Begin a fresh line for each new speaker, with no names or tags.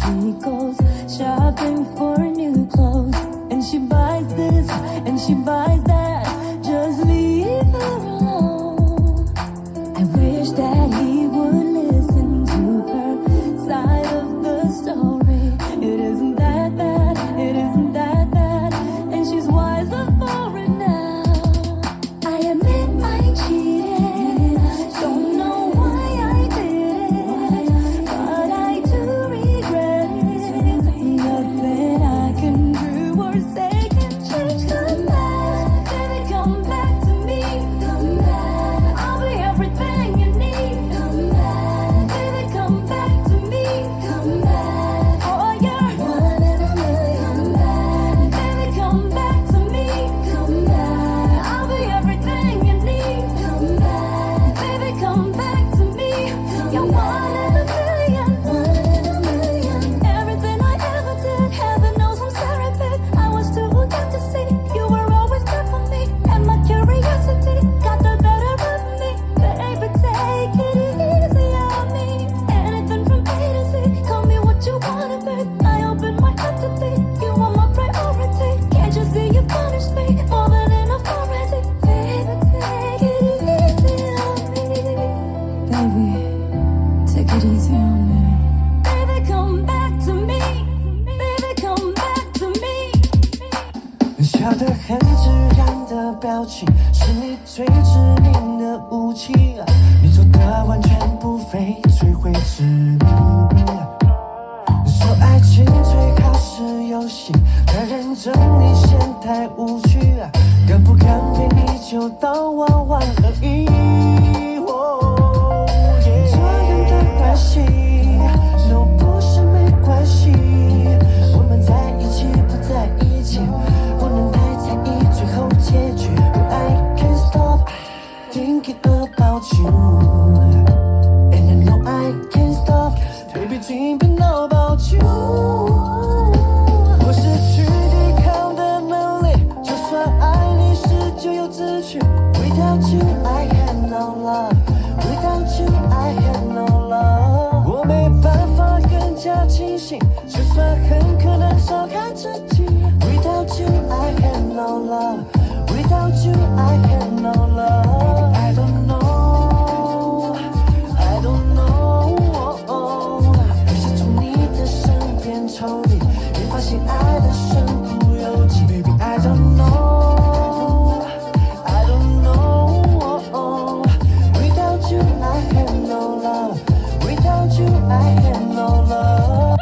she goes shopping for new clothes. And she buys this and she buys that. Just leave her alone. I wish that he would listen to her side of the story. It isn't that bad, it isn't that bad. And she's wiser for it now. I admit I cheated. Don't know why I did it, but I do regret it. Nothing I can do or say can change. Come back, baby, come back to me. Come back, I'll be everything you need. Come back, baby, come back to me. Come back, oh you're one in a million. Come back, baby, come back to me. Come back, I'll be everything you need. Come back, baby, come back to me. You're one in a million. One in a million. Everything I ever did, heaven knows I'm sorry, babe. I was too young to see you were always there for me, and my curiosity got the better of me. Baby, take it easy on me. Anything from A to Z, call me what you wanna be. I open my heart to be. You are my priority. Can't you see you punished me more than enough already? Baby, take it easy on me. Baby, take it easy on me. Baby, come back to me. Baby, come back to me.
笑得很自然的表情，是你最致命的武器。你做的完全不费吹灰之力。说爱情最好是游戏，太认真你嫌太无趣。敢不敢陪你就当玩玩而已。这样的关系，no不是没关系。我们在一起不在一起，不能太在意最后结局。But I can't stop thinking about you, and I know I can't stop baby dreaming about you。我失去抵抗的能力，就算爱你时就有秩序。Without you I had no love, without you I had no love。我没办法更加清醒，就算很可能伤害自己。Without you I had no love, without you I